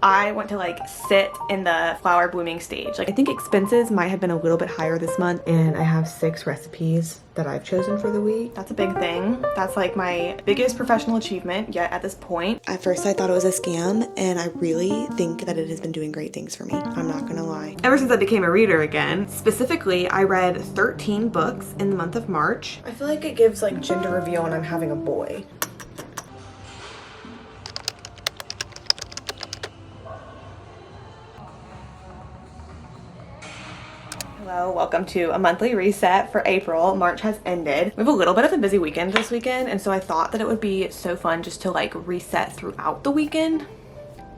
I went to like sit in the flower blooming stage. Like I think expenses might have been a little bit higher this month, and I have 6 recipes that I've chosen for the week. That's a big thing. That's like my biggest professional achievement yet at this point. At first I thought it was a scam, and I really think that it has been doing great things for me. I'm not gonna lie. Ever since I became a reader again, specifically I read 13 books in the month of March. I feel like it gives like gender reveal when I'm having a boy. Hello, welcome to a monthly reset for April. March has ended. We have a little bit of a busy weekend this weekend, and so I thought that it would be so fun just to like reset throughout the weekend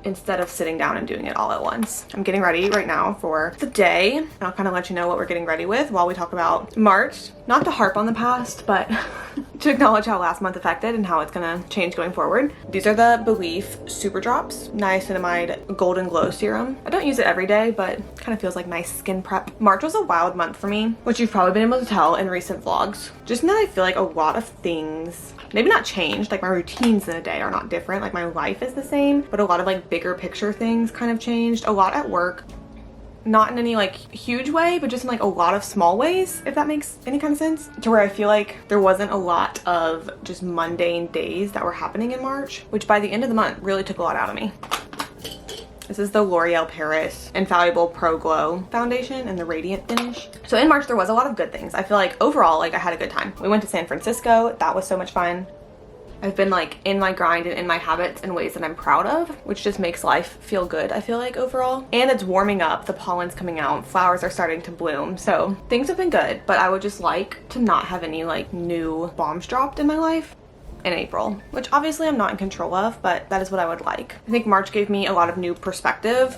instead of sitting down and doing it all at once. I'm getting ready right now for the day, and I'll kind of let you know what we're getting ready with while we talk about March. Not to harp on the past, but to acknowledge how last month affected and how it's gonna change going forward. These are the Belief Super Drops Niacinamide Golden Glow Serum. I don't use it every day, but it kind of feels like nice skin prep. March was a wild month for me, which you've probably been able to tell in recent vlogs. Just now I feel like a lot of things, maybe not changed, like my routines in a day are not different, like my life is the same, but a lot of like bigger picture things kind of changed. A lot at work. Not in any like huge way, but just in like a lot of small ways, if that makes any kind of sense, to where I feel like there wasn't a lot of just mundane days that were happening in March, which by the end of the month really took a lot out of me. This is the L'Oreal Paris Infallible Pro Glow foundation in the radiant finish. So in March there was a lot of good things. I feel like overall like I had a good time. We went to San Francisco. That was so much fun. I've been like in my grind and in my habits in ways that I'm proud of, which just makes life feel good, I feel like, overall. And it's warming up, the pollen's coming out, flowers are starting to bloom, so things have been good, but I would just like to not have any like new bombs dropped in my life in April, which obviously I'm not in control of, but that is what I would like. I think March gave me a lot of new perspective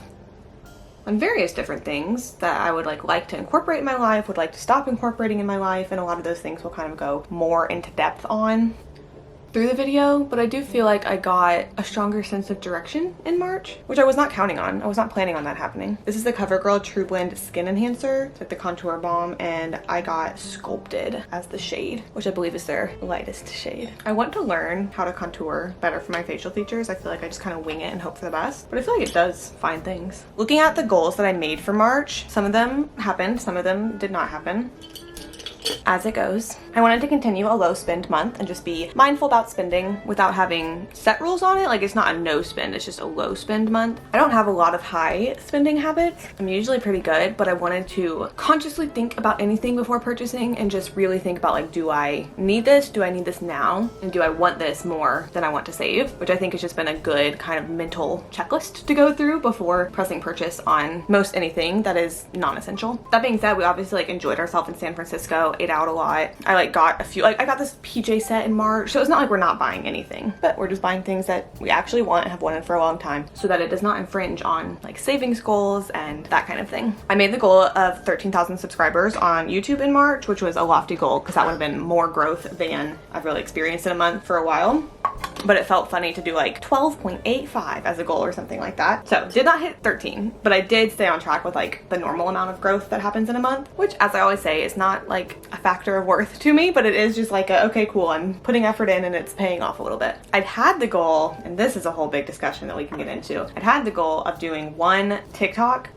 on various different things that I would like to incorporate in my life, would like to stop incorporating in my life, and a lot of those things will kind of go more into depth on through the video, but I do feel like I got a stronger sense of direction in March, which I was not counting on. I was not planning on that happening. This is the CoverGirl True Blend Skin Enhancer. It's like the contour balm, and I got Sculpted as the shade, which I believe is their lightest shade. I want to learn how to contour better for my facial features. I feel like I just kind of wing it and hope for the best, but I feel like it does fine things. Looking at the goals that I made for March, some of them happened, some of them did not happen. As it goes. I wanted to continue a low spend month and just be mindful about spending without having set rules on it. Like it's not a no spend, it's just a low spend month. I don't have a lot of high spending habits. I'm usually pretty good, but I wanted to consciously think about anything before purchasing and just really think about like, do I need this? Do I need this now? And do I want this more than I want to save? Which I think has just been a good kind of mental checklist to go through before pressing purchase on most anything that is non-essential. That being said, we obviously like enjoyed ourselves in San Francisco, ate out a lot. I like got a few, like I got this PJ set in March, so it's not like we're not buying anything, but we're just buying things that we actually want and have wanted for a long time so that it does not infringe on like savings goals and that kind of thing. I made the goal of 13,000 subscribers on YouTube in March, which was a lofty goal because that would have been more growth than I've really experienced in a month for a while. But it felt funny to do like 12.85 as a goal or something like that. So did not hit 13, but I did stay on track with like the normal amount of growth that happens in a month, which as I always say is not like a factor of worth to me, but it is just like a, okay, cool, I'm putting effort in and it's paying off a little bit. I'd had the goal, and this is a whole big discussion that we can get into. I'd had the goal of doing one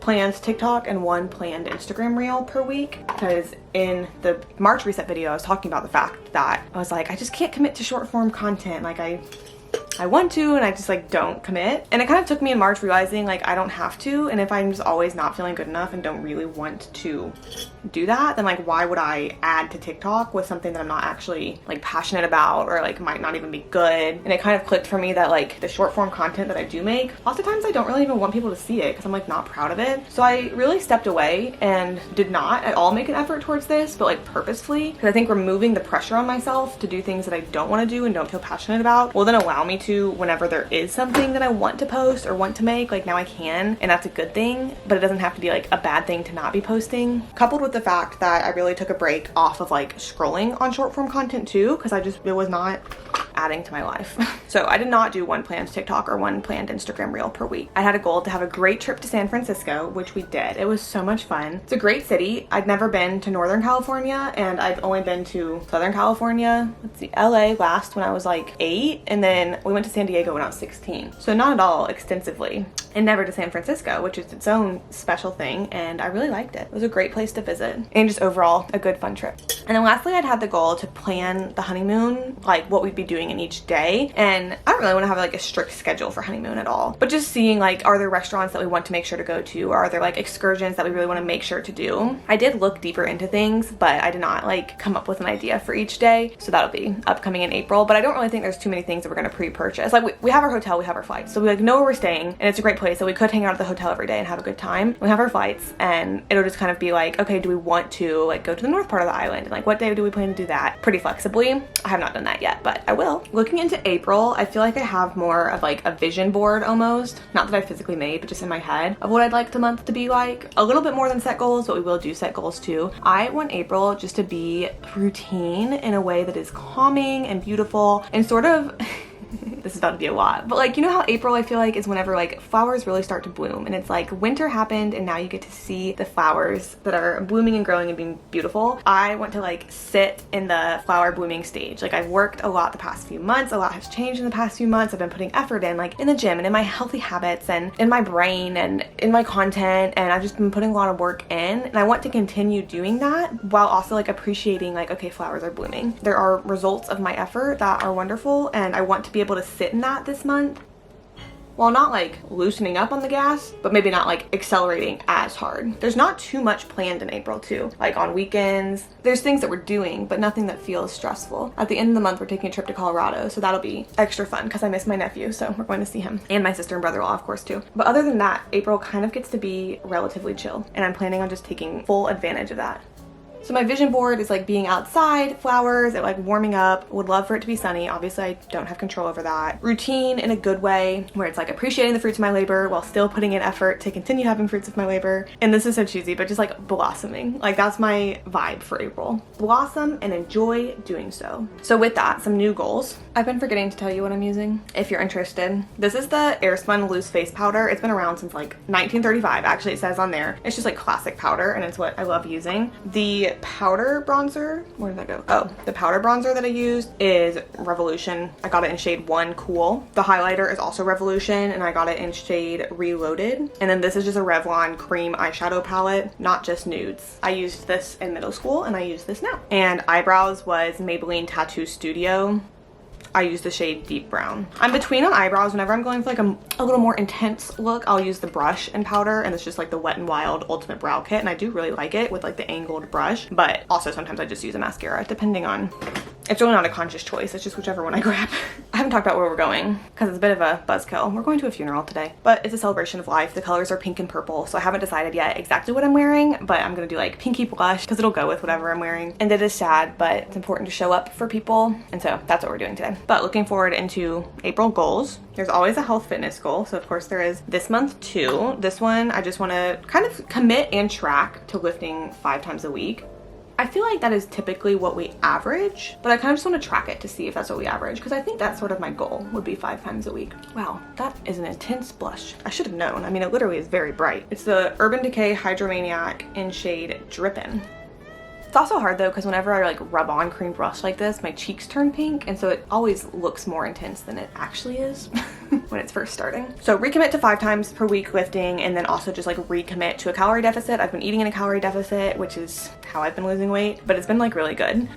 planned TikTok and one planned Instagram reel per week, because in the March reset video, I was talking about the fact that I was like, I just can't commit to short form content. Like I want to, and I just like don't commit. And it kind of took me in March realizing like I don't have to, and if I'm just always not feeling good enough and don't really want to do that, then like why would I add to TikTok with something that I'm not actually like passionate about or like might not even be good. And it kind of clicked for me that like the short form content that I do make, lots of times I don't really even want people to see it because I'm like not proud of it. So I really stepped away and did not at all make an effort towards this, but like purposefully, because I think removing the pressure on myself to do things that I don't want to do and don't feel passionate about will then allow me to, whenever there is something that I want to post or want to make, like now I can, and that's a good thing, but it doesn't have to be like a bad thing to not be posting. Coupled with the fact that I really took a break off of like scrolling on short form content too, because it was not adding to my life. So I did not do one planned TikTok or one planned Instagram reel per week. I had a goal to have a great trip to San Francisco, which we did. It was so much fun. It's a great city. I'd never been to Northern California, and I've only been to Southern California, let's see, LA last when I was like 8, and then we went to San Diego when I was 16. So not at all extensively. and never to San Francisco, which is its own special thing, and I really liked it. It was a great place to visit and just overall a good fun trip. And then lastly, I'd had the goal to plan the honeymoon, like what we'd be doing in each day, and I don't really want to have like a strict schedule for honeymoon at all, but just seeing like, are there restaurants that we want to make sure to go to, or are there like excursions that we really want to make sure to do. I did look deeper into things, but I did not like come up with an idea for each day, so that'll be upcoming in April. But I don't really think there's too many things that we're going to pre-purchase. Like we have our hotel, we have our flights, so we like know where we're staying, and it's a great place, so we could hang out at the hotel every day and have a good time. We have our flights, and it'll just kind of be like, okay, do we want to like go to the north part of the island, and like what day do we plan to do that pretty flexibly. I have not done that yet, but I will. Looking into April, I feel like I have more of like a vision board almost, not that I physically made, but just in my head of what I'd like the month to be like. A little bit more than set goals, but we will do set goals too. I want April just to be routine in a way that is calming and beautiful and sort of this is about to be a lot, but like, you know how April I feel like is whenever like flowers really start to bloom, and it's like winter happened and now you get to see the flowers that are blooming and growing and being beautiful. I want to like sit in the flower blooming stage. Like I've worked a lot the past few months, a lot has changed in the past few months. I've been putting effort in like in the gym and in my healthy habits and in my brain and in my content, and I've just been putting a lot of work in, and I want to continue doing that while also like appreciating like, okay, flowers are blooming. There are results of my effort that are wonderful, and I want to be able to sit in that this month while not like loosening up on the gas, but maybe not like accelerating as hard. There's not too much planned in April too. Like on weekends, there's things that we're doing, but nothing that feels stressful. At the end of the month, we're taking a trip to Colorado, so that'll be extra fun because I miss my nephew, so we're going to see him. And my sister and brother-in-law, of course, too. But other than that, April kind of gets to be relatively chill, and I'm planning on just taking full advantage of that. So my vision board is like being outside, flowers, it like warming up. Would love for it to be sunny. Obviously I don't have control over that. Routine in a good way, where it's like appreciating the fruits of my labor while still putting in effort to continue having fruits of my labor. And this is so cheesy, but just like blossoming. Like that's my vibe for April. Blossom and enjoy doing so. So with that, some new goals. I've been forgetting to tell you what I'm using if you're interested. This is the Airspun loose face powder. It's been around since like 1935. Actually, it says on there. It's just like classic powder, and it's what I love using. The powder bronzer, where did that go? Oh, the powder bronzer that I used is Revolution. I got it in shade 1 Cool. The highlighter is also Revolution, and I got it in shade Reloaded. And then this is just a Revlon cream eyeshadow palette, not just nudes. I used this in middle school and I use this now. And eyebrows was Maybelline Tattoo Studio. I use the shade Deep Brown. I'm between on eyebrows. Whenever I'm going for like a little more intense look, I'll use the brush and powder, and it's just like the Wet n Wild Ultimate Brow Kit, and I do really like it with like the angled brush, but also sometimes I just use a mascara depending on, it's really not a conscious choice, it's just whichever one I grab. I haven't talked about where we're going because it's a bit of a buzzkill. We're going to a funeral today, but it's a celebration of life. The colors are pink and purple, so I haven't decided yet exactly what I'm wearing, but I'm gonna do like pinky blush because it'll go with whatever I'm wearing. And it is sad, but it's important to show up for people, and so that's what we're doing today. But looking forward into April goals. There's always a health fitness goal, so of course there is this month too. This one I just want to kind of commit and track to lifting 5 times a week. I feel like that is typically what we average, but I kind of just want to track it to see if that's what we average, because I think that's sort of my goal would be 5 times a week. Wow, that is an intense blush. I should have known. I mean, it literally is very bright. It's the Urban Decay Hydromaniac in shade Drippin'. It's also hard though, because whenever I like rub on cream brush like this, my cheeks turn pink, and so it always looks more intense than it actually is when it's first starting. So recommit to 5 times per week lifting, and then also just like recommit to a calorie deficit. I've been eating in a calorie deficit, which is how I've been losing weight, but it's been like really good.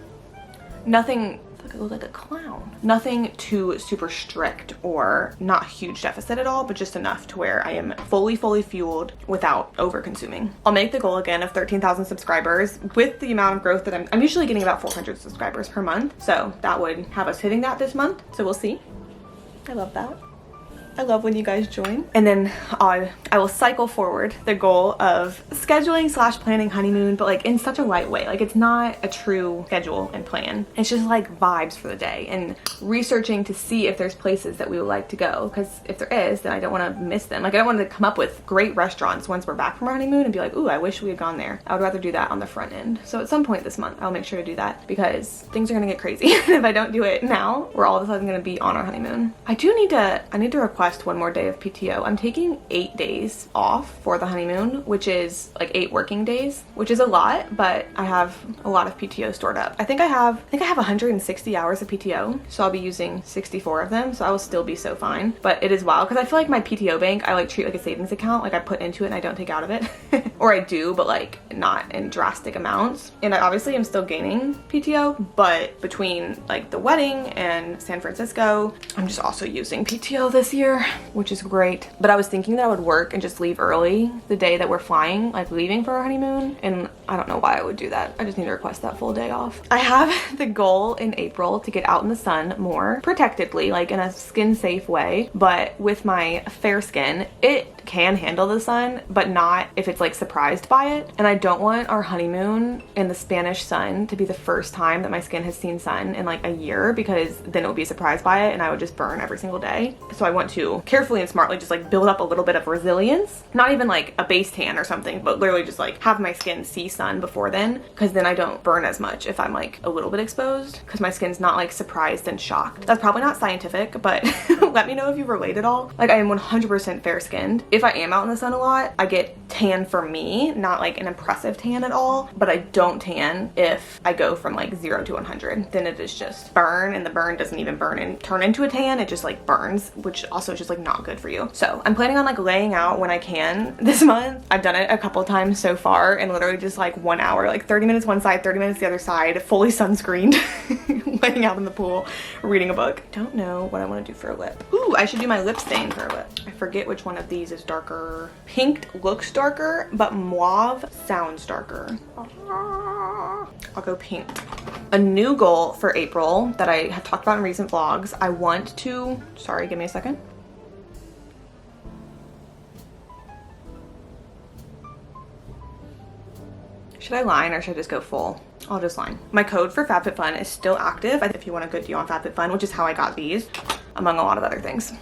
Nothing, I look like a clown. Nothing too super strict or not huge deficit at all, but just enough to where I am fully fueled without over consuming. I'll make the goal again of 13,000 subscribers. With the amount of growth that I'm usually getting about 400 subscribers per month, so that would have us hitting that this month, so we'll see. I love that. I love when you guys join. And then I will cycle forward the goal of scheduling / planning honeymoon, but like in such a light way. Like it's not a true schedule and plan. It's just like vibes for the day and researching to see if there's places that we would like to go. Because if there is, then I don't want to miss them. Like I don't want to come up with great restaurants once we're back from our honeymoon and be like, ooh, I wish we had gone there. I would rather do that on the front end. So at some point this month, I'll make sure to do that because things are going to get crazy. If I don't do it now, we're all of a sudden going to be on our honeymoon. I need to request request one more day of PTO. I'm taking 8 days off for the honeymoon, which is like 8 working days, which is a lot, but I have a lot of PTO stored up. I think I have 160 hours of PTO, so I'll be using 64 of them, so I will still be so fine. But it is wild because I feel like my PTO bank I like treat like a savings account. Like I put into it and I don't take out of it. Or I do, but like not in drastic amounts. And I obviously am still gaining PTO, but between like the wedding and San Francisco, I'm just also using PTO this year, which is great. But I was thinking that I would work and just leave early the day that we're flying, like leaving for our honeymoon. And I don't know why I would do that. I just need to request that full day off. I have the goal in April to get out in the sun more protectedly, like in a skin safe way. But with my fair skin, it can handle the sun, but not if it's like surprised by it. And I don't want our honeymoon in the Spanish sun to be the first time that my skin has seen sun in like a year, because then it would be surprised by it and I would just burn every single day. So I want to carefully and smartly just like build up a little bit of resilience, not even like a base tan or something, but literally just like have my skin see sun before then, because then I don't burn as much if I'm like a little bit exposed, because my skin's not like surprised and shocked. That's probably not scientific, but let me know if you relate at all. Like I am 100% fair skinned. If I am out in the sun a lot, I get tan for me, not like an impressive tan at all, but I don't tan if I go from like 0 to 100. Then it is just burn, and the burn doesn't even burn and turn into a tan, it just like burns, which also is just like not good for you. So I'm planning on like laying out when I can this month. I've done it a couple times so far, and literally just like 1 hour, like 30 minutes one side, 30 minutes the other side, fully sunscreened, laying out in the pool, reading a book. Don't know what I want to do for a lip. Ooh, I should do my lip stain for a lip. I forget which one of these is darker. Pink looks darker, but mauve sounds darker. I'll go pink. A new goal for April that I have talked about in recent vlogs. I want to, sorry, give me a second. Should I line or should I just go full? I'll just line. My code for FabFitFun is still active if you want a good deal on FabFitFun, which is how I got these, among a lot of other things.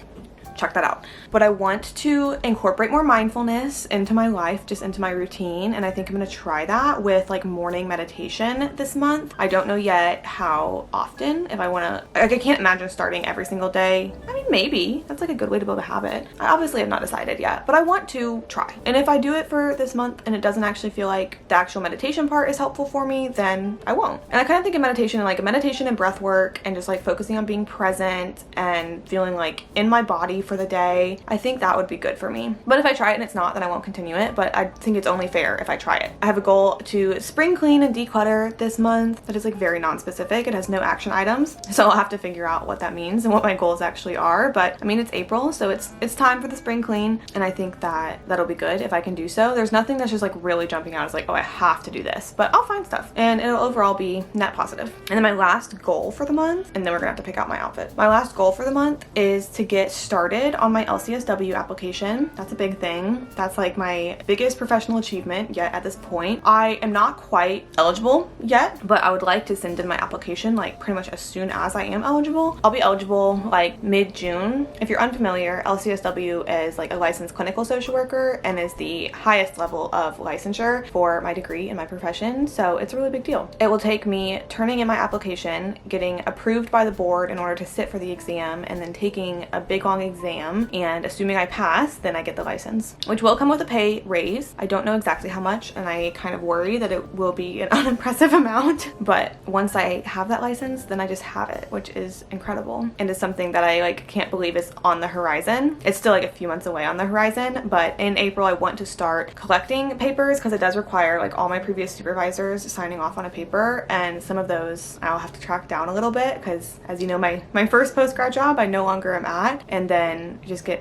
Check that out. But I want to incorporate more mindfulness into my life, just into my routine, and I think I'm gonna try that with like morning meditation this month. I don't know yet how often, if I wanna, like I can't imagine starting every single day. I mean, maybe that's like a good way to build a habit. I obviously have not decided yet, but I want to try. And if I do it for this month and it doesn't actually feel like the actual meditation part is helpful for me, then I won't. And I kind of think of meditation like a meditation and breath work and just like focusing on being present and feeling like in my body for the day. I think that would be good for me. But if I try it and it's not, then I won't continue it. But I think it's only fair if I try it. I have a goal to spring clean and declutter this month that is like very non-specific. It has no action items. So I'll have to figure out what that means and what my goals actually are. But I mean, it's April, so it's time for the spring clean. And I think that that'll be good if I can do so. There's nothing that's just like really jumping out as like, oh, I have to do this. But I'll find stuff and it'll overall be net positive. And then my last goal for the month, and then we're gonna have to pick out my outfit. My last goal for the month is to get started on my LCSW application. That's a big thing. That's like my biggest professional achievement yet at this point. I am not quite eligible yet, but I would like to send in my application like pretty much as soon as I am eligible. I'll be eligible like mid-June. If you're unfamiliar, LCSW is like a licensed clinical social worker and is the highest level of licensure for my degree in my profession. So it's a really big deal. It will take me turning in my application, getting approved by the board in order to sit for the exam, and then taking a big long exam, and assuming I pass, then I get the license, which will come with a pay raise. I don't know exactly how much, and I kind of worry that it will be an unimpressive amount, but once I have that license, then I just have it, which is incredible, and is something that I like can't believe is on the horizon. It's still like a few months away on the horizon, but in April I want to start collecting papers because it does require like all my previous supervisors signing off on a paper, and some of those I'll have to track down a little bit because, as you know, my first postgrad job I no longer am at, and then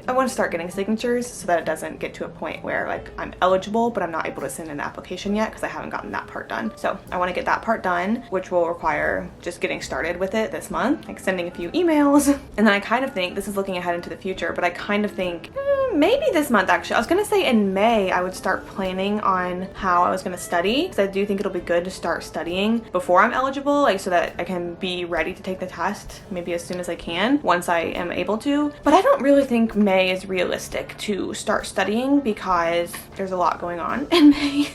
I want to start getting signatures so that it doesn't get to a point where like I'm eligible but I'm not able to send an application yet because I haven't gotten that part done. So I want to get that part done, which will require just getting started with it this month, like sending a few emails. And then I kind of think, this is looking ahead into the future, but I kind of think maybe this month actually. I was gonna say in May I would start planning on how I was gonna study, because I do think it'll be good to start studying before I'm eligible, like so that I can be ready to take the test maybe as soon as I can once I am able to. But I don't really think May is realistic to start studying because there's a lot going on in May.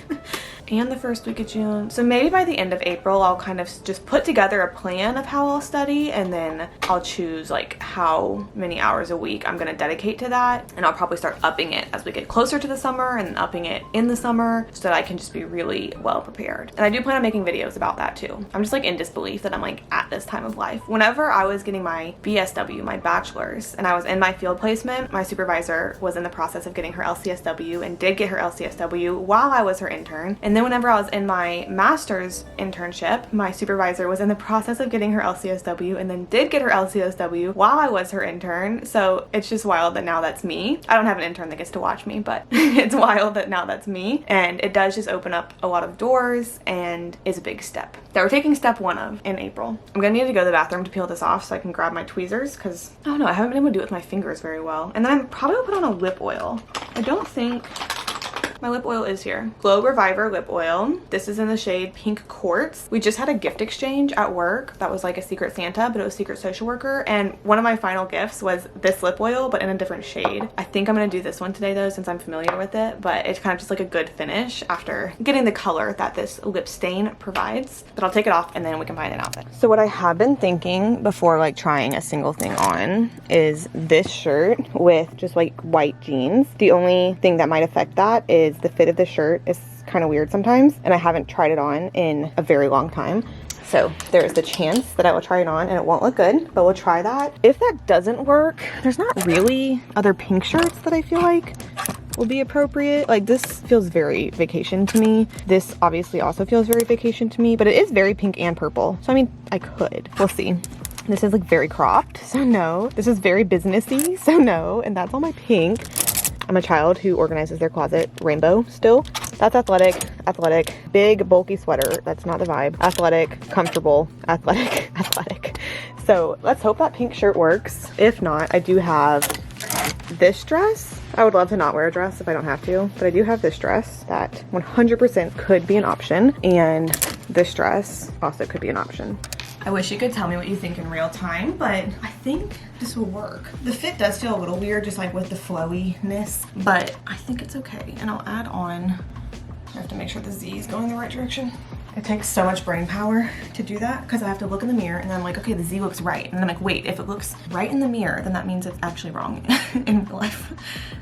and the first week of June. So maybe by the end of April, I'll kind of just put together a plan of how I'll study, and then I'll choose like how many hours a week I'm gonna dedicate to that. And I'll probably start upping it as we get closer to the summer and upping it in the summer so that I can just be really well prepared. And I do plan on making videos about that too. I'm just like in disbelief that I'm like at this time of life. Whenever I was getting my BSW, my bachelor's, and I was in my field placement, my supervisor was in the process of getting her LCSW and did get her LCSW while I was her intern. And then whenever I was in my master's internship, my supervisor was in the process of getting her LCSW and then did get her LCSW while I was her intern. So it's just wild that now that's me. I don't have an intern that gets to watch me, but it's wild that now that's me. And it does just open up a lot of doors and is a big step that we're taking step 1 of in April. I'm gonna need to go to the bathroom to peel this off so I can grab my tweezers, because I don't know, I haven't been able to do it with my fingers very well. And then I'm probably gonna put on a lip oil. I don't think my lip oil is here. Glow Reviver lip oil. This is in the shade Pink Quartz. We just had a gift exchange at work that was like a Secret Santa, but it was Secret Social Worker. And one of my final gifts was this lip oil, but in a different shade. I think I'm gonna do this one today though, since I'm familiar with it, but it's kind of just like a good finish after getting the color that this lip stain provides. But I'll take it off and then we can find an outfit. So what I have been thinking before like trying a single thing on is this shirt with just like white jeans. The only thing that might affect that is the fit of the shirt is kind of weird sometimes, and I haven't tried it on in a very long time. So there's the chance that I will try it on and it won't look good, but we'll try that. If that doesn't work, there's not really other pink shirts that I feel like will be appropriate. Like this feels very vacation to me. This obviously also feels very vacation to me, but it is very pink and purple. So I mean, I could, we'll see. This is like very cropped, so no. This is very businessy, so no. And that's all my pink. I'm a child who organizes their closet rainbow still. That's athletic, athletic, big bulky sweater. That's not the vibe. Athletic, comfortable, athletic, athletic. So let's hope that pink shirt works. If not, I do have this dress. I would love to not wear a dress if I don't have to, but I do have this dress that 100% could be an option. And this dress also could be an option. I wish you could tell me what you think in real time, but I think this will work. The fit does feel a little weird, just like with the flowiness, but I think it's okay. And I'll add on, I have to make sure the Z is going the right direction. It takes so much brain power to do that because I have to look in the mirror and then I'm like, okay, the Z looks right. And then I'm like, wait, if it looks right in the mirror, then that means it's actually wrong in real life.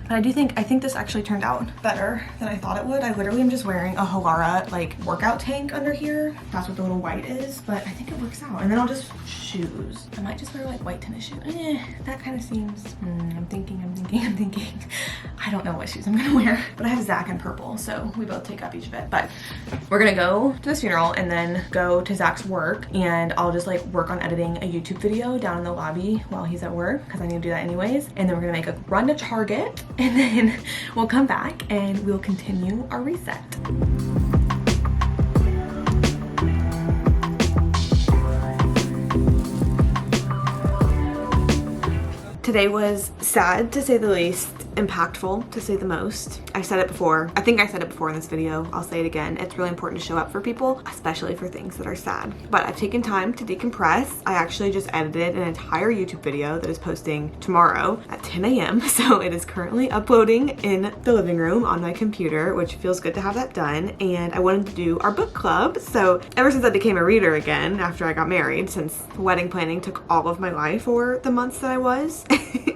But I think this actually turned out better than I thought it would. I literally am just wearing a Halara like workout tank under here. That's what the little white is, but I think it works out. And then I'll just shoes. I might just wear like white tennis shoes. That kind of seems, I'm thinking. I don't know what shoes I'm gonna wear, but I have Zach in purple, so we both take up each bit. But we're gonna go to this funeral and then go to Zach's work, and I'll just like work on editing a YouTube video down in the lobby while he's at work because I need to do that anyways. And then we're gonna make a run to Target, and then we'll come back and we'll continue our reset. Today was sad to say the least, impactful to say the most. I said it before. I think I said it before in this video. I'll say it again. It's really important to show up for people, especially for things that are sad. But I've taken time to decompress. I actually just edited an entire YouTube video that is posting tomorrow at 10 a.m. So it is currently uploading in the living room on my computer, which feels good to have that done. And I wanted to do our book club. So ever since I became a reader again after I got married, since wedding planning took all of my life for the months that I was,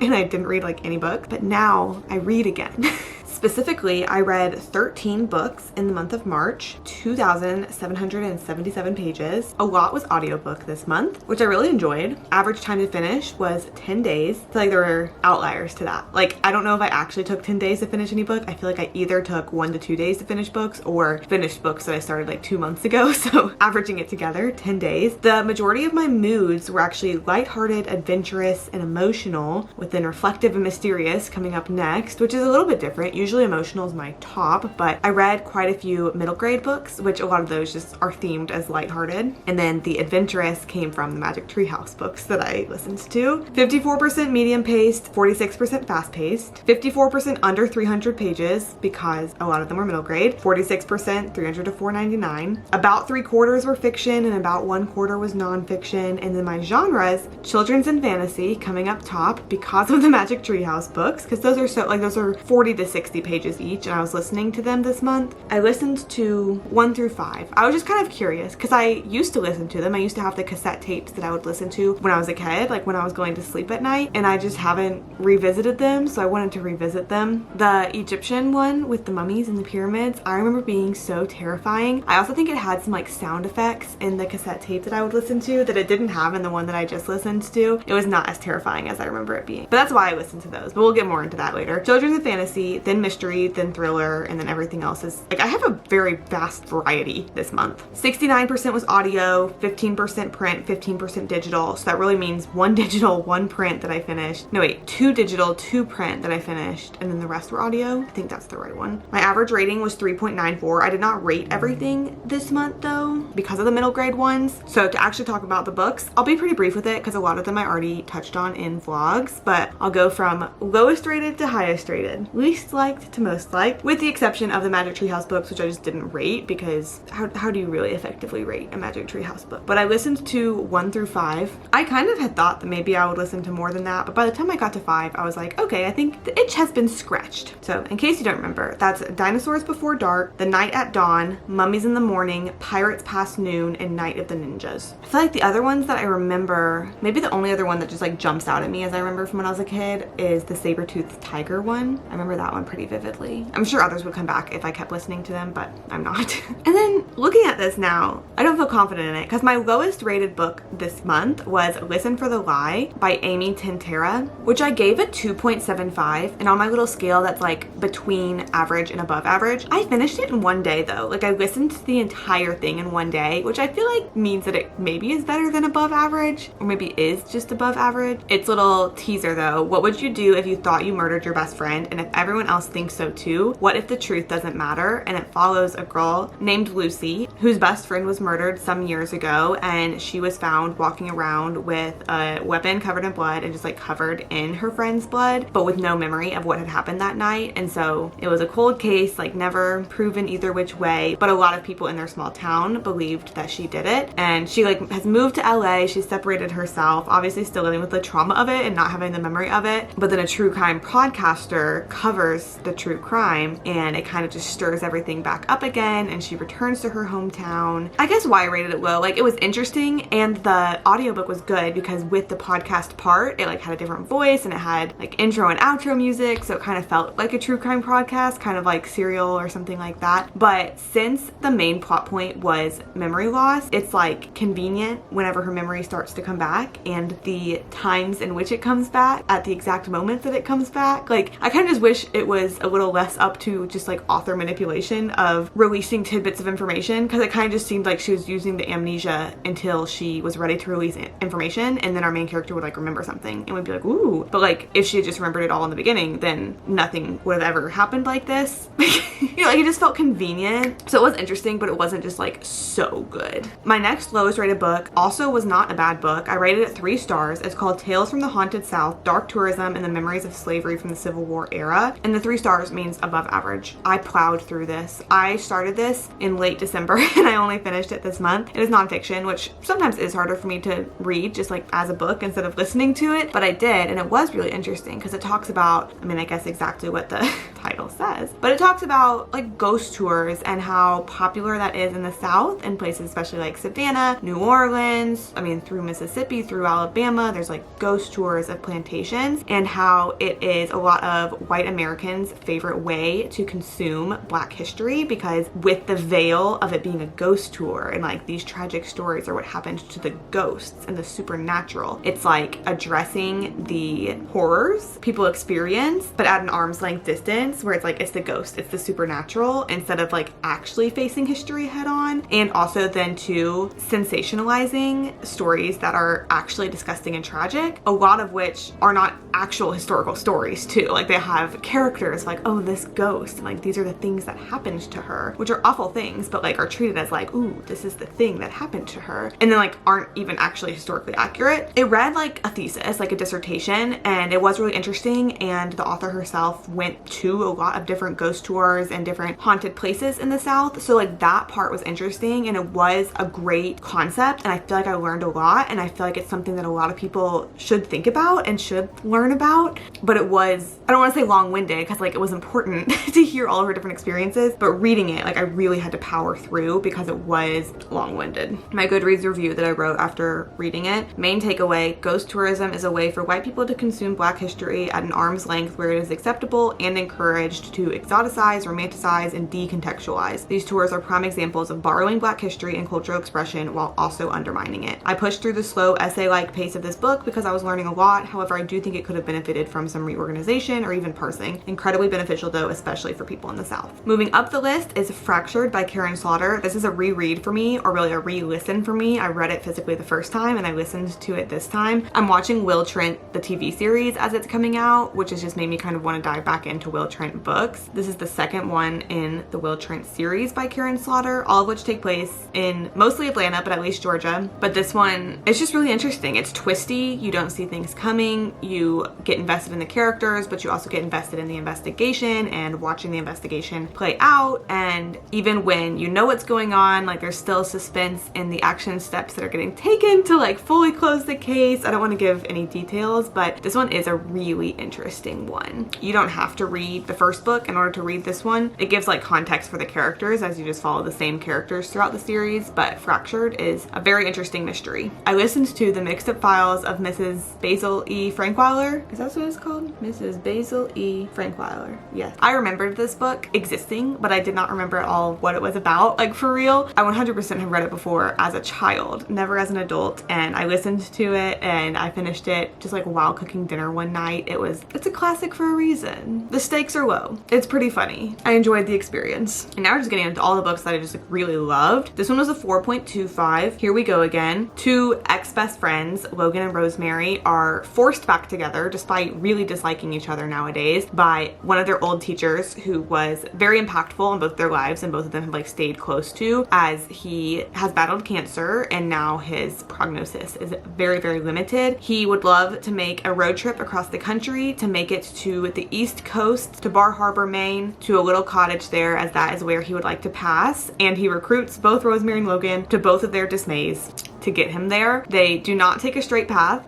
and I didn't read like any book, but now I read again. Specifically, I read 13 books in the month of March, 2,777 pages. A lot was audiobook this month, which I really enjoyed. Average time to finish was 10 days. I feel like there were outliers to that. Like, I don't know if I actually took 10 days to finish any book. I feel like I either took 1 to 2 days to finish books or finished books that I started like 2 months ago. So averaging it together, 10 days. The majority of my moods were actually lighthearted, adventurous, and emotional, with then reflective and mysterious coming up next, which is a little bit different. Usually emotional is my top, but I read quite a few middle grade books, which a lot of those just are themed as lighthearted. And then the adventurous came from the Magic Treehouse books that I listened to. 54% medium paced, 46% fast paced, 54% under 300 pages because a lot of them were middle grade, 46% 300 to 499. About 3/4 were fiction and about 1/4 was nonfiction. And then my genres, children's and fantasy coming up top because of the Magic Treehouse books, because those are so like those are 40 to 60 pages each, and I was listening to them this month. I listened to 1 through 5. I was just kind of curious because I used to listen to them. I used to have the cassette tapes that I would listen to when I was a kid, like when I was going to sleep at night, and I just haven't revisited them, so I wanted to revisit them. The Egyptian one with the mummies and the pyramids, I remember being so terrifying. I also think it had some like sound effects in the cassette tape that I would listen to that it didn't have in the one that I just listened to. It was not as terrifying as I remember it being. But that's why I listened to those, but we'll get more into that later. Children's and fantasy, then mystery, then thriller, and then everything else is like, I have a very vast variety this month. 69% was audio, 15% print, 15% digital. So that really means 1 digital, 1 print that I finished. No wait, 2 digital, 2 print that I finished, and then the rest were audio. I think that's the right one. My average rating was 3.94. I did not rate everything this month though, because of the middle grade ones. So to actually talk about the books, I'll be pretty brief with it because a lot of them I already touched on in vlogs, but I'll go from lowest rated to highest rated, least liked to most liked, with the exception of the Magic Tree House books, which I just didn't rate because how do you really effectively rate a Magic Tree House book? But I listened to 1 through 5. I kind of had thought that maybe I would listen to more than that, but by the time I got to 5, I was like, okay, I think the itch has been scratched. So in case you don't remember, that's Dinosaurs Before Dark, The Night at Dawn, Mummies in the Morning, Pirates Past Noon, and Night of the Ninjas. I feel like the other ones that I remember, maybe the only other one that just like jumps out at me as I remember from when I was a kid is the Saber-Toothed Tiger one. I remember that one pretty vividly. I'm sure others would come back if I kept listening to them, but I'm not. And then looking at this now, I don't feel confident in it because my lowest rated book this month was Listen for the Lie by Amy Tintera, which I gave a 2.75, and on my little scale that's like between average and above average. I finished it in 1 day though. Like I listened to the entire thing in 1 day, which I feel like means that it maybe is better than above average, or maybe is just above average. Its little teaser though, what would you do if you thought you murdered your best friend and if everyone else thinks so too? What if the truth doesn't matter? And it follows a girl named Lucy whose best friend was murdered some years ago, and she was found walking around with a weapon covered in blood and just like covered in her friend's blood, but with no memory of what had happened that night. And so it was a cold case, like never proven either which way, but a lot of people in their small town believed that she did it. And she like has moved to LA, she's separated herself, obviously still living with the trauma of it and not having the memory of it, but then a true crime podcaster covers the true crime and it kind of just stirs everything back up again, and she returns to her hometown. I guess why I rated it low, like it was interesting and the audiobook was good because with the podcast part, it like had a different voice and it had like intro and outro music, so it kind of felt like a true crime podcast, kind of like Serial or something like that. But since the main plot point was memory loss, it's like convenient whenever her memory starts to come back and the times in which it comes back at the exact moment that it comes back. Like I kind of just wish it was a little less up to just like author manipulation of releasing tidbits of information, because it kind of just seemed like she was using the amnesia until she was ready to release information, and then our main character would like remember something and we'd be like, ooh. But like if she had just remembered it all in the beginning, then nothing would have ever happened like this. You know, like it just felt convenient. So it was interesting, but it wasn't just like so good. My next lowest rated book also was not a bad book. I rated it 3 stars. It's called Tales from the Haunted South, Dark Tourism and the Memories of Slavery from the Civil War Era. And the 3 stars means above average. I plowed through this. I started this in late December and I only finished it this month. It is nonfiction, which sometimes is harder for me to read just like as a book instead of listening to it, but I did, and it was really interesting because it talks about, I mean, I guess exactly what the title says, but it talks about like ghost tours and how popular that is in the South and places especially like Savannah, New Orleans, I mean through Mississippi, through Alabama, there's like ghost tours of plantations, and how it is a lot of white Americans' favorite way to consume Black history, because with the veil of it being a ghost tour and like these tragic stories are what happened to the ghosts and the supernatural, it's like addressing the horrors people experience but at an arm's length distance, where it's like it's the ghost, it's the supernatural, instead of like actually facing history head on. And also then too sensationalizing stories that are actually disgusting and tragic, a lot of which are not actual historical stories too. Like they have characters like, oh, this ghost, and like these are the things that happened to her, which are awful things, but like are treated as like, ooh, this is the thing that happened to her, and then like aren't even actually historically accurate. It read like a thesis, like a dissertation, and it was really interesting, and the author herself went to a lot of different ghost tours and different haunted places in the South, so like that part was interesting and it was a great concept, and I feel like I learned a lot, and I feel like it's something that a lot of people should think about and should learn about. But it was, I don't want to say long-winded because like it was important to hear all of her different experiences, but reading it, like I really had to power through because it was long-winded. My Goodreads review that I wrote after reading it: main takeaway, ghost tourism is a way for white people to consume Black history at an arm's length where it is acceptable and encouraged to exoticize, romanticize, and decontextualize. These tours are prime examples of borrowing Black history and cultural expression while also undermining it. I pushed through the slow essay-like pace of this book because I was learning a lot. However, I do think it could have benefited from some reorganization or even parsing. Incredibly beneficial though, especially for people in the South. Moving up the list is Fractured by Karen Slaughter. This is a reread for me, or really a re-listen for me. I read it physically the first time and I listened to it this time. I'm watching Will Trent, the TV series, as it's coming out, which has just made me kind of want to dive back into Will Trent books. This is the second one in the Will Trent series by Karen Slaughter, all of which take place in mostly Atlanta, but at least Georgia. But this one, it's just really interesting. It's twisty. You don't see things coming. You get invested in the characters, but you also get invested in the investigation and watching the investigation play out. And even when you know what's going on, like there's still suspense in the action steps that are getting taken to like fully close the case. I don't want to give any details, but this one is a really interesting one. You don't have to read the first book in order to read this one. It gives like context for the characters as you just follow the same characters throughout the series, but Fractured is a very interesting mystery. I listened to the Mixed Up Files of Mrs. Basil E. Frankweiler. Is that what it's called? Mrs. Basil E. Frankweiler. Yes. I remembered this book existing, but I did not remember at all what it was about. Like for real, I 100% have read it before as a child, never as an adult, and I listened to it and I finished it just like while cooking dinner one night. It's a classic for a reason. The stakes are low. It's pretty funny. I enjoyed the experience. And now we're just getting into all the books that I just like really loved. This one was a 4.25. Here we go again. Two ex-best friends, Logan and Rosemary, are forced back together despite really disliking each other nowadays by one of their old teachers who was very impactful in both their lives, and both of them have like stayed close to, as he has battled cancer and now his prognosis is very, very limited. He would love to make a road trip across the country to make it to the East Coast, to Bar Harbor, Maine, to a little cottage there, as that is where he would like to pass. And he recruits both Rosemary and Logan, to both of their dismays, to get him there. They do not take a straight path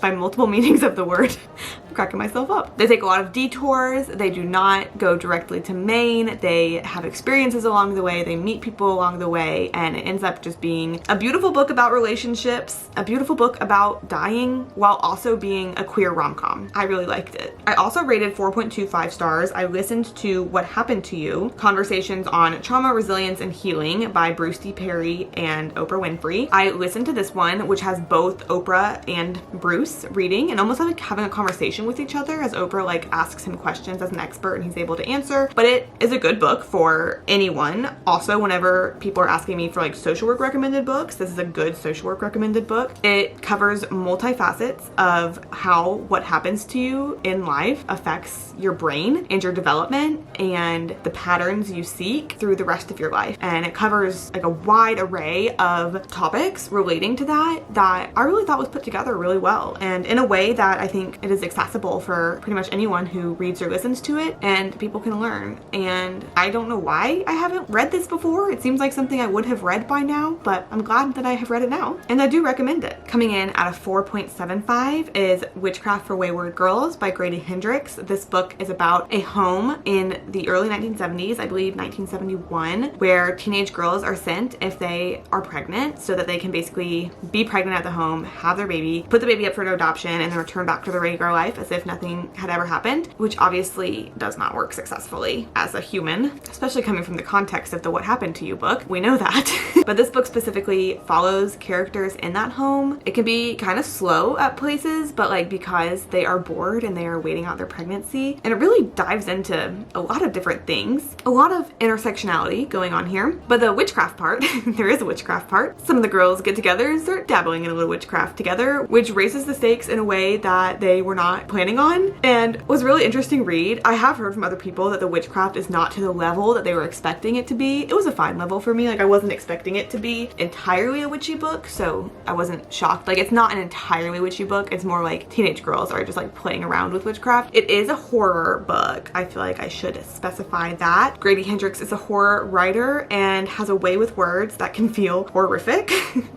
by multiple meanings of the word. I'm cracking myself up. They take a lot of detours. They do not go directly to Maine. They have experiences along the way. They meet people along the way, and it ends up just being a beautiful book about relationships, a beautiful book about dying, while also being a queer rom-com. I really liked it. I also rated 4.25 stars. I listened to What Happened to You: Conversations on Trauma, Resilience, and Healing by Bruce D. Perry and Oprah Winfrey. I listened to this one, which has both Oprah and Bruce reading and almost like having a conversation with each other, as Oprah like asks him questions as an expert and he's able to answer. But it is a good book for anyone. Also, whenever people are asking me for like social work recommended books, this is a good social work recommended book. It covers multi-facets of how what happens to you in life affects your brain and your development and the patterns you seek through the rest of your life. And it covers like a wide array of topics relating to that I really thought was put together really well, and in a way that I think it is accessible for pretty much anyone who reads or listens to it, and people can learn. And I don't know why I haven't read this before. It seems like something I would have read by now, but I'm glad that I have read it now, and I do recommend it. Coming in at a 4.75 is Witchcraft for Wayward Girls by Grady Hendrix. This book is about a home in the early 1970s, I believe 1971, where teenage girls are sent if they are pregnant, so that they can basically be pregnant at the home, have their baby, put the baby up for adoption, and then return back to their regular life as if nothing had ever happened, which obviously does not work successfully as a human, especially coming from the context of the What Happened to You book. We know that. But this book specifically follows characters in that home. It can be kind of slow at places, but like because they are bored and they are waiting out their pregnancy, and it really dives into a lot of different things, a lot of intersectionality going on here. But the witchcraft part, there is a witchcraft part. Some of the girls get together and start dabbling in a little witchcraft together, which raises the stakes in a way that they were not planning on, and was a really interesting read. I have heard from other people that the witchcraft is not to the level that they were expecting it to be. It was a fine level for me. Like I wasn't expecting it to be entirely a witchy book, so I wasn't shocked. Like it's not an entirely witchy book. It's more like teenage girls are just like playing around with witchcraft. It is a horror book. I feel like I should specify that. Grady Hendrix is a horror writer and has a way with words that can feel horrific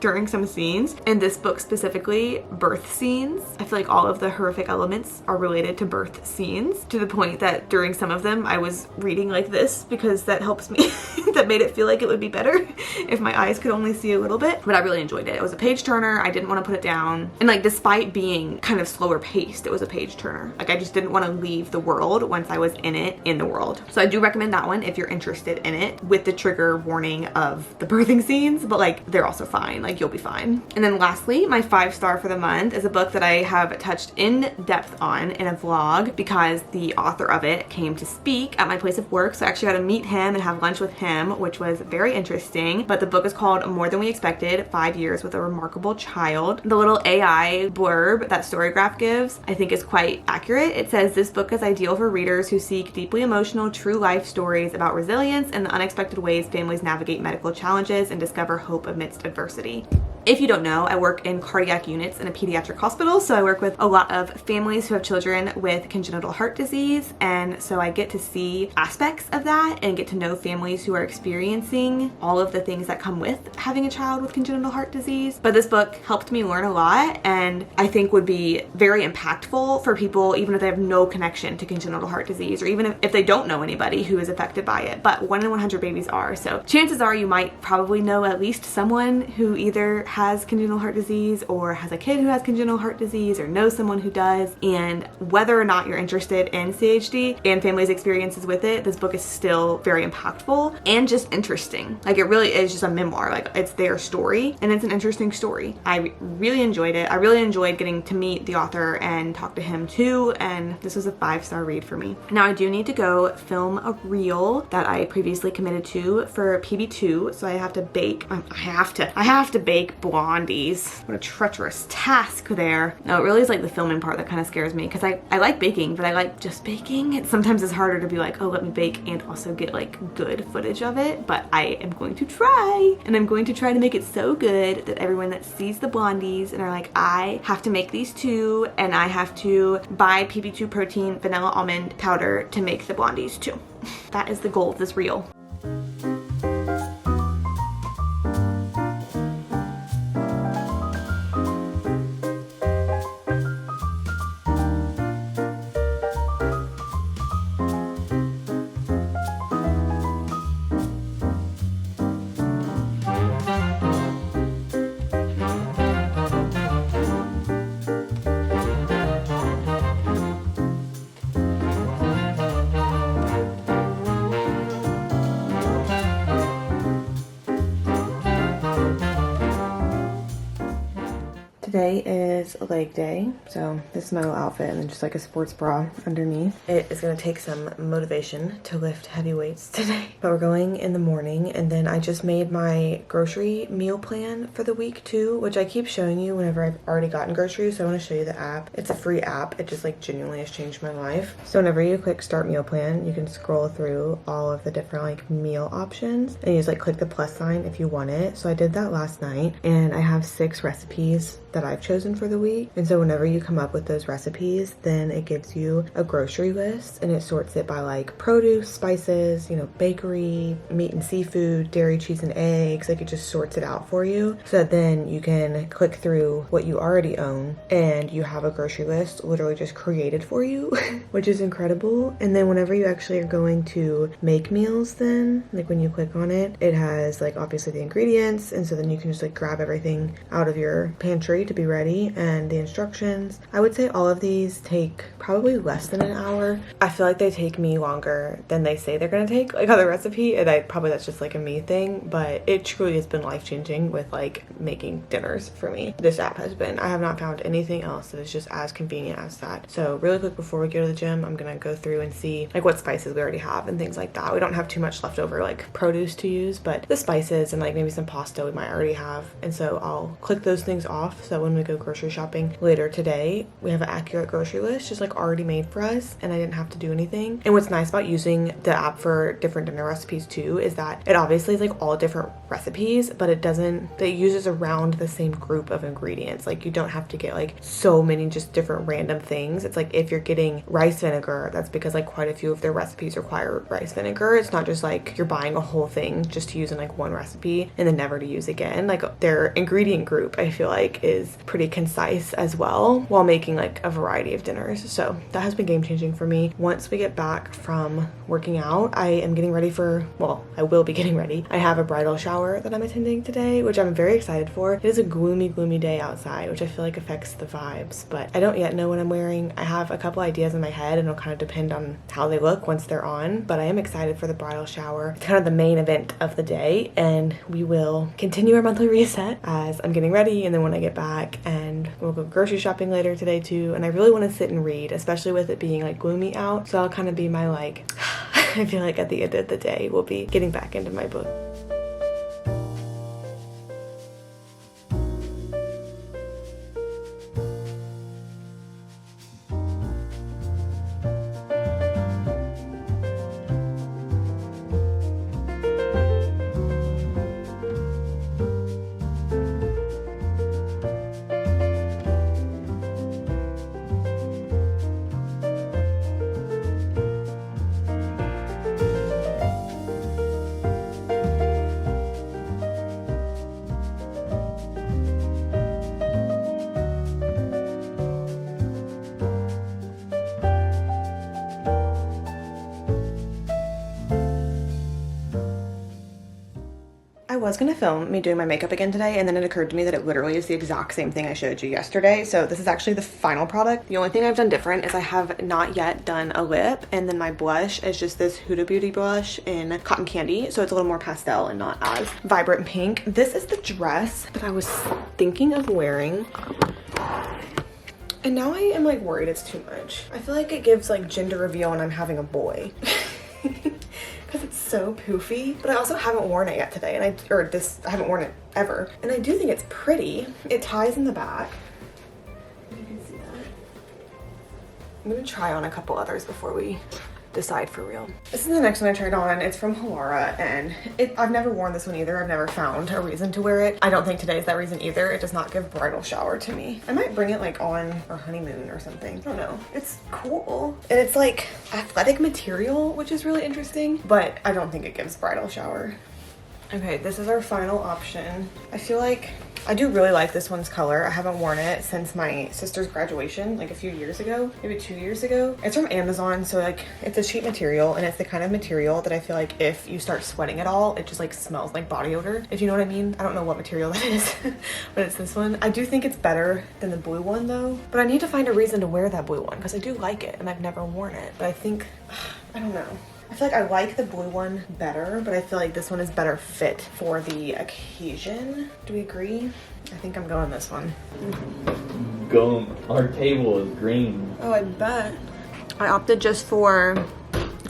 during some scenes. In this book specifically, birth scenes. I feel like all of the horrific elements are related to birth scenes, to the point that during some of them I was reading like this because that helps me. That made it feel like it would be better if my eyes could only see a little bit. But I really enjoyed it. It was a page turner. I didn't want to put it down. And like, despite being kind of slower paced, it was a page turner. Like, I just didn't want to leave the world once I was in it, in the world. So I do recommend that one if you're interested in it, with the trigger warning of the birthing scenes, but like, they're also fine. Like, you'll be fine. And then lastly, my 5-star for the month is a book that I have touched in depth on in a vlog because the author of it came to speak at my place of work. So I actually got to meet him and have lunch with him, which was very interesting. But the book is called More Than We Expected: 5 Years with a Remarkable Child. The little AI blurb that Storygraph gives, I think, is quite accurate. It says, this book is ideal for readers who seek deeply emotional, true life stories about resilience and the unexpected ways families navigate medical challenges and discover hope amidst adversity. If you don't know, I work in cardiac units in a pediatric hospital, so I work with a lot of families who have children with congenital heart disease, and so I get to see aspects of that and get to know families who are experiencing all of the things that come with having a child with congenital heart disease. But this book helped me learn a lot, and I think would be very impactful for people even if they have no connection to congenital heart disease, or even if they don't know anybody who is affected by it. But 1 in 100 babies are, so chances are you might probably know at least someone who either has congenital heart disease or has a kid who has congenital heart disease or knows someone who does. And whether or not you're interested in CHD and families' experiences with it, this book is still very impactful and just interesting. Like, it really is just a memoir. Like, it's their story and it's an interesting story. I really enjoyed it. I really enjoyed getting to meet the author and talk to him too, and this was a 5-star read for me. Now, I do need to go film a reel that I previously committed to for PB2, so I have to bake. I have to bake blondies. What a treacherous task there. No, it really is like the filming part that kind of scares me, because I like baking, but I like just baking. Sometimes it's harder to be like, oh, let me bake and also get like good footage of it, but I am going to try, and I'm going to try to make it so good that everyone that sees the blondies and are like, I have to make these too, and I have to buy PB2 protein vanilla almond powder to make the blondies too. That is the goal of this reel. Today is leg day, so this is my little outfit and then just like a sports bra underneath. It is going to take some motivation to lift heavy weights today, but we're going in the morning. And then I just made my grocery meal plan for the week too, which I keep showing you whenever I've already gotten groceries, so I want to show you the app. It's a free app. It just like genuinely has changed my life. So whenever you click start meal plan, you can scroll through all of the different like meal options, and you just like click the plus sign if you want it. So I did that last night, and I have 6 recipes that I've chosen for the week. And so whenever you come up with those recipes, then it gives you a grocery list, and it sorts it by like produce, spices, you know, bakery, meat and seafood, dairy, cheese and eggs. Like, it just sorts it out for you, so that then you can click through what you already own and you have a grocery list literally just created for you, which is incredible. And then whenever you actually are going to make meals, then like when you click on it, it has like obviously the ingredients, and so then you can just like grab everything out of your pantry to be ready, and the instructions. I would say all of these take probably less than an hour. I feel like they take me longer than they say they're gonna take, like on the recipe, and that's just like a me thing, but it truly has been life-changing with like making dinners for me. This app has been. I have not found anything else that is just as convenient as that. So really quick before we go to the gym, I'm gonna go through and see like what spices we already have and things like that. We don't have too much leftover like produce to use, but the spices and like maybe some pasta we might already have, and so I'll click those things off, so when we go grocery shopping later today. We have an accurate grocery list just like already made for us, and I didn't have to do anything. And what's nice about using the app for different dinner recipes too is that it obviously is like all different recipes, but it uses around the same group of ingredients. Like you don't have to get like so many just different random things. It's like if you're getting rice vinegar, that's because like quite a few of their recipes require rice vinegar. It's not just like you're buying a whole thing just to use in like one recipe and then never to use again. Like their ingredient group I feel like is pretty concise as well while making like a variety of dinners. So that has been game changing for me. Once we get back from working out, I am getting ready for, well, I will be getting ready. I have a bridal shower that I'm attending today, which I'm very excited for. It is a gloomy day outside, which I feel like affects the vibes, but I don't yet know what I'm wearing. I have a couple ideas in my head and it'll kind of depend on how they look once they're on, but I am excited for the bridal shower. It's kind of the main event of the day, and we will continue our monthly reset as I'm getting ready, and then when I get back, and we'll go grocery shopping later today too. And I really want to sit and read, especially with it being like gloomy out, so that'll kind of be my like I feel like at the end of the day we'll be getting back into my book. I was gonna film me doing my makeup again today, and then it occurred to me that it literally is the exact same thing I showed you yesterday. So this is actually the final product. The only thing I've done different is I have not yet done a lip, and then my blush is just this Huda Beauty blush in Cotton Candy. So it's a little more pastel and not as vibrant pink. This is the dress that I was thinking of wearing. And now I am like worried it's too much. I feel like it gives like gender reveal when I'm having a boy. Because it's so poofy, but I also haven't worn it yet today, and I haven't worn it ever, and I do think it's pretty. It ties in the back. You can see that. I'm gonna try on a couple others before we decide for real. This is the next one I tried on. It's from Halara, and I've never worn this one either. I've never found a reason to wear it. I don't think today's that reason either. It does not give bridal shower to me. I might bring it like on our honeymoon or something. I don't know. It's cool. And it's like athletic material, which is really interesting, but I don't think it gives bridal shower. Okay, this is our final option. I feel like I do really like this one's color. I haven't worn it since my sister's graduation, like a few years ago, maybe 2 years ago. It's from Amazon, so like it's a cheap material, and it's the kind of material that I feel like if you start sweating at all, it just like smells like body odor, if you know what I mean. I don't know what material that is, but it's this one. I do think it's better than the blue one though, but I need to find a reason to wear that blue one because I do like it and I've never worn it, but I think, I don't know. I feel like I like the blue one better, but I feel like this one is better fit for the occasion. Do we agree? I think I'm going this one. Our table is green. Oh, I bet. I opted just for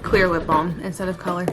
clear lip balm instead of color.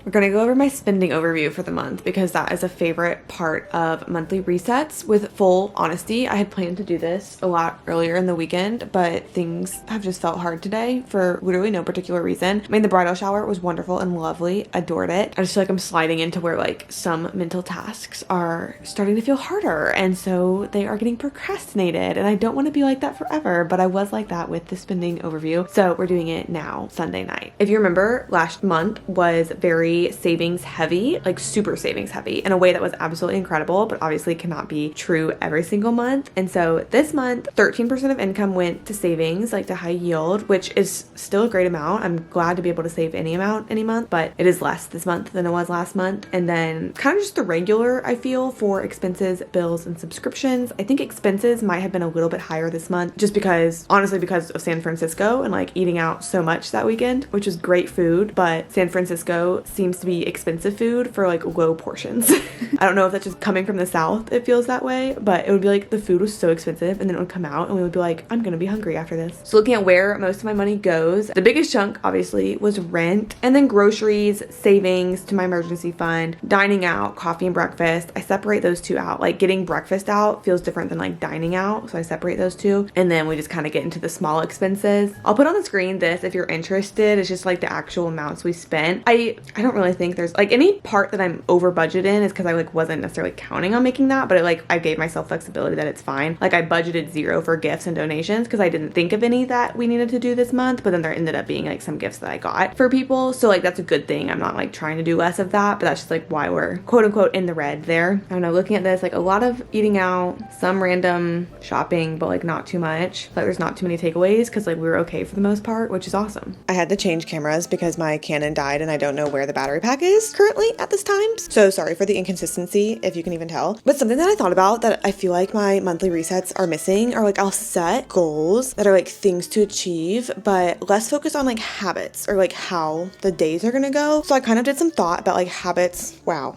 We're gonna go over my spending overview for the month because that is a favorite part of monthly resets. With full honesty, I had planned to do this a lot earlier in the weekend, but things have just felt hard today for literally no particular reason. I mean, the bridal shower was wonderful and lovely. Adored it. I just feel like I'm sliding into where like some mental tasks are starting to feel harder, and so they are getting procrastinated, and I don't want to be like that forever, but I was like that with the spending overview. So we're doing it now, Sunday night. If you remember, last month was very savings heavy, like super savings heavy in a way that was absolutely incredible, but obviously cannot be true every single month. And so this month, 13% of income went to savings, like to high yield, which is still a great amount. I'm glad to be able to save any amount any month, but it is less this month than it was last month. And then kind of just the regular, I feel, for expenses, bills, and subscriptions. I think expenses might have been a little bit higher this month just because, honestly, because of San Francisco and like eating out so much that weekend, which is great food, but San Francisco seems seems to be expensive food for like low portions. I don't know if that's just coming from the South, it feels that way, but it would be like the food was so expensive and then it would come out and we would be like, I'm gonna be hungry after this. So looking at where most of my money goes, the biggest chunk obviously was rent, and then groceries, savings to my emergency fund, dining out, coffee and breakfast. I separate those two out. Like getting breakfast out feels different than like dining out, so I separate those two, and then we just kind of get into the small expenses. I'll put on the screen this if you're interested. It's just like the actual amounts we spent. I don't really think there's like any part that I'm over budget in is because I like wasn't necessarily counting on making that, but I gave myself flexibility that it's fine. Like I budgeted 0 for gifts and donations because I didn't think of any that we needed to do this month, but then there ended up being like some gifts that I got for people, so like that's a good thing. I'm not like trying to do less of that, but that's just like why we're quote unquote in the red there. I don't know, looking at this, like a lot of eating out, some random shopping, but like not too much. Like there's not too many takeaways because like we were okay for the most part, which is awesome. I had to change cameras because my Canon died and I don't know where the battery pack is currently at this time, so sorry for the inconsistency if you can even tell. But something that I thought about that I feel like my monthly resets are missing are like I'll set goals that are like things to achieve, but less focus on like habits or like how the days are gonna go. So I kind of did some thought about like habits. Wow,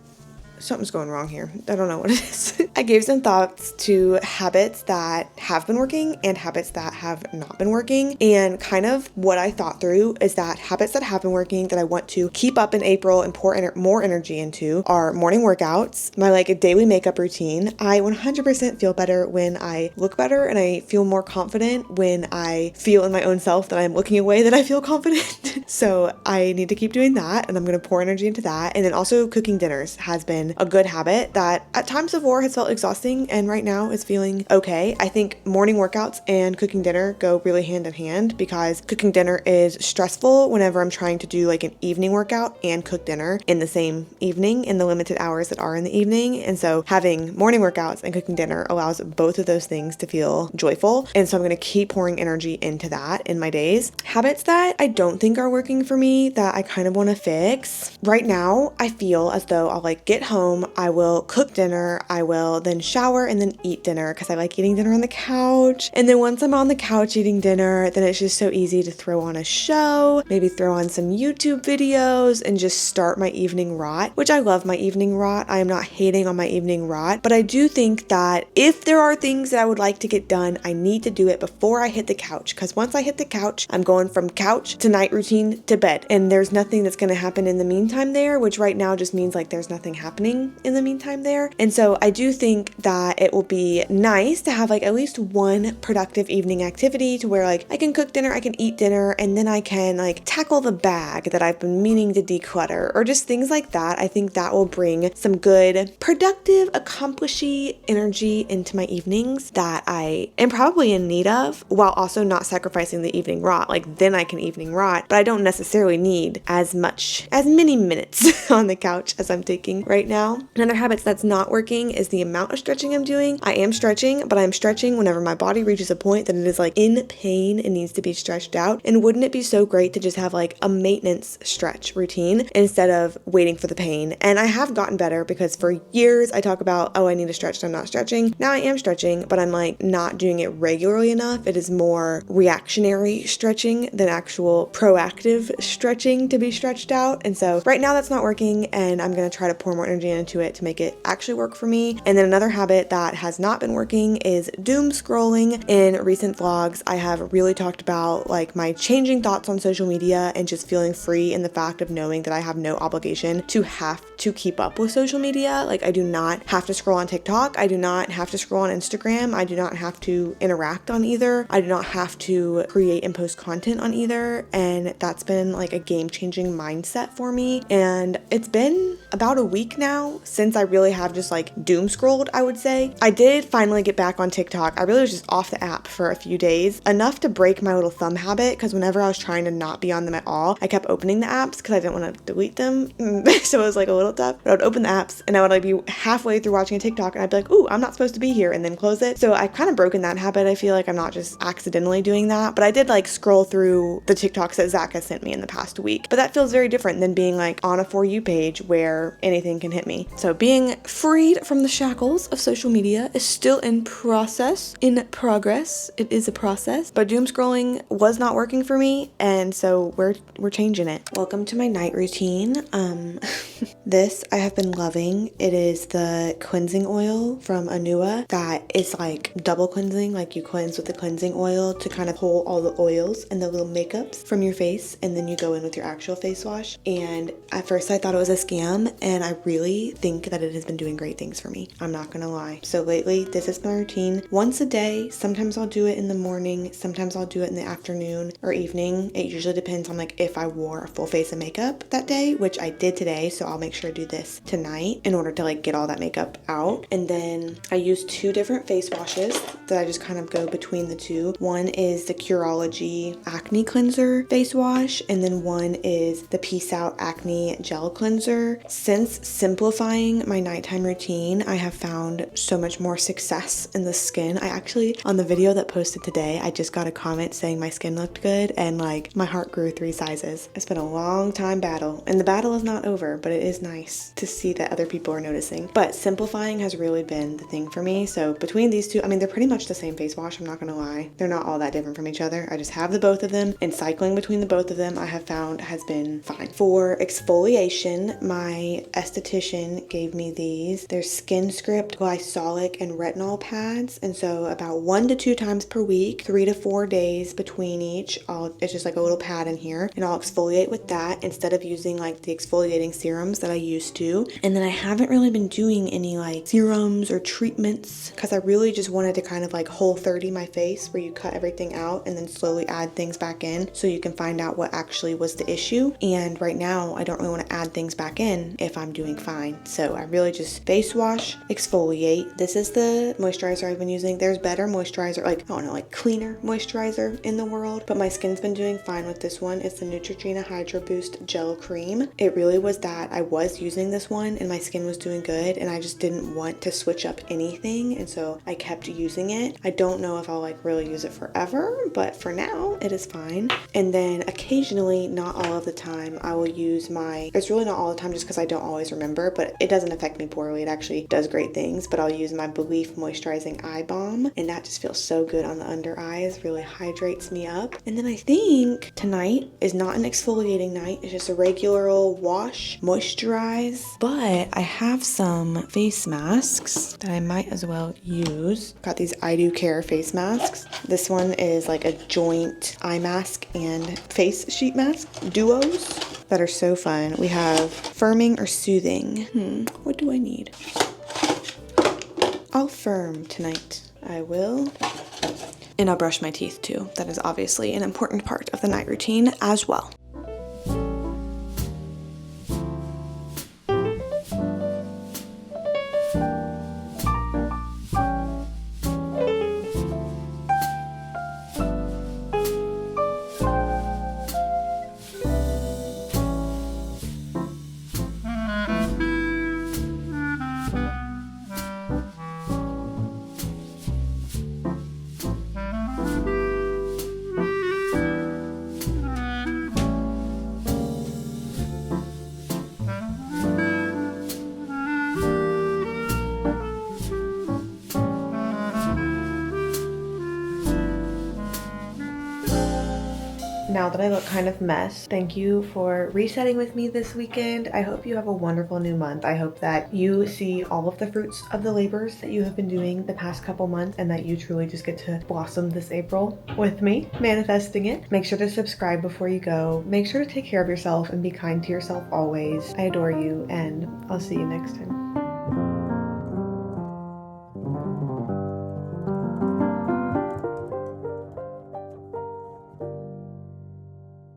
something's going wrong here. I don't know what it is. I gave some thoughts to habits that have been working and habits that have not been working. And kind of what I thought through is that habits that have been working that I want to keep up in April and pour more energy into are morning workouts, my like a daily makeup routine. I 100% feel better when I look better, and I feel more confident when I feel in my own self that I'm looking away that I feel confident. So I need to keep doing that, and I'm going to pour energy into that. And then also cooking dinners has been a good habit that at times before has felt exhausting and right now is feeling okay. I think morning workouts and cooking dinner go really hand in hand because cooking dinner is stressful whenever I'm trying to do like an evening workout and cook dinner in the same evening in the limited hours that are in the evening. And so having morning workouts and cooking dinner allows both of those things to feel joyful. And so I'm going to keep pouring energy into that in my days. Habits that I don't think are working for me that I kind of want to fix. Right now, I feel as though I'll like get home, I will cook dinner, I will then shower and then eat dinner because I like eating dinner on the couch. And then once I'm on the couch eating dinner, then it's just so easy to throw on a show, maybe throw on some YouTube videos and just start my evening rot, which I love my evening rot. I am not hating on my evening rot, but I do think that if there are things that I would like to get done, I need to do it before I hit the couch, because once I hit the couch, I'm going from couch to night routine to bed, and there's nothing that's going to happen in the meantime there, which right now just means like there's nothing happening in the meantime there. And so I do think that it will be nice to have like at least one productive evening activity to where like I can cook dinner, I can eat dinner, and then I can like tackle the bag that I've been meaning to declutter, or just things like that. I think that will bring some good, productive, accomplishy energy into my evenings that I am probably in need of, while also not sacrificing the evening rot. Like then I can evening rot, but I don't necessarily need as many minutes on the couch as I'm taking right now. Another habit that's not working is the amount of stretching I'm doing. I am stretching, but I'm stretching whenever my body reaches a point that it is like in pain and needs to be stretched out. And wouldn't it be so great to just have like a maintenance stretch routine instead of waiting for the pain? And I have gotten better because for years I talk about, oh, I need to stretch, I'm not stretching. Now I am stretching, but I'm like not doing it regularly enough. It is more reactionary stretching than actual proactive stretching to be stretched out. And so right now that's not working, and I'm going to try to pour more energy into it to make it actually work for me. And then another habit that has not been working is doom scrolling. In recent vlogs, I have really talked about like my changing thoughts on social media and just feeling free in the fact of knowing that I have no obligation to have to keep up with social media. Like I do not have to scroll on TikTok. I do not have to scroll on Instagram. I do not have to interact on either. I do not have to create and post content on either. And that's been like a game-changing mindset for me. And it's been about a week now since I really have just like doom scrolled, I would say. I did finally get back on TikTok. I really was just off the app for a few days, enough to break my little thumb habit, because whenever I was trying to not be on them at all, I kept opening the apps because I didn't want to delete them. So it was like a little built up. But I would open the apps and I would like be halfway through watching a TikTok and I'd be like, ooh, I'm not supposed to be here, and then close it. So I've kind of broken that habit. I feel like I'm not just accidentally doing that, but I did like scroll through the TikToks that Zach has sent me in the past week. But that feels very different than being like on a For You page where anything can hit me. So being freed from the shackles of social media is still in progress. It is a process, but doom scrolling was not working for me, and so we're changing it. Welcome to my night routine. This I have been loving. It is the cleansing oil from Anua that is like double cleansing, like you cleanse with the cleansing oil to kind of pull all the oils and the little makeups from your face, and then you go in with your actual face wash. And at first I thought it was a scam, and I really think that it has been doing great things for me. I'm not gonna lie. So lately, this is my routine. Once a day, sometimes I'll do it in the morning, sometimes I'll do it in the afternoon or evening. It usually depends on like if I wore a full face of makeup that day, which I did today, so I'll make sure to do this tonight in order to like get all that makeup out. And then I use 2 different face washes that I just kind of go between the 2. One is the Curology Acne Cleanser face wash, and then one is the Peace Out Acne Gel Cleanser. Since simplifying my nighttime routine, I have found so much more success in the skin. I actually, on the video that posted today, I just got a comment saying my skin looked good, and like my heart grew 3 sizes. It's been a long time battle, and the battle is not over, but it is nice to see that other people are noticing. But simplifying has really been the thing for me. So between these 2, I mean, they're pretty much the same face wash, I'm not gonna lie. They're not all that different from each other. I just have the both of them, and cycling between the both of them I have found has been fine. For exfoliation, my esthetician gave me these. They're Skin Script glycolic and retinol pads, and so about 1 to 2 times per week, 3 to 4 days between each, it's just like a little pad in here, and I'll exfoliate with that instead of using like the exfoliating serums that I used to. And then I haven't really been doing any like serums or treatments because I really just wanted to kind of like Whole30 my face, where you cut everything out and then slowly add things back in so you can find out what actually was the issue. And right now I don't really want to add things back in if I'm doing fine. So I really just face wash, exfoliate. This is the moisturizer I've been using. There's better moisturizer, like, I don't know, like cleaner moisturizer in the world, but my skin's been doing fine with this one. It's the Neutrogena Hydro Boost Gel Cream. It really was that I was using this one and my skin was doing good, and I just didn't want to switch up anything, and so I kept using it. I don't know if I'll like really use it forever, but for now it is fine. And then occasionally, not all of the time, I will use it's really not all the time just because I don't always remember, but it doesn't affect me poorly. It actually does great things. But I'll use my Belief Moisturizing Eye Balm, and that just feels so good on the under eyes, really hydrates me up. And then I think tonight is not an exfoliating night. It's just a regular old wash, moisturize. But I have some face masks that I might as well use. Got these I Do Care face masks. This one is like a joint eye mask and face sheet mask duos that are so fun. We have firming or soothing. What do I need? I'll firm tonight. I will. And I'll brush my teeth too. That is obviously an important part of the night routine as well. Now that I look kind of mess, thank you for resetting with me this weekend. I hope you have a wonderful new month. I hope that you see all of the fruits of the labors that you have been doing the past couple months, and that you truly just get to blossom this April with me, manifesting it. Make sure to subscribe before you go. Make sure to take care of yourself and be kind to yourself always. I adore you, and I'll see you next time.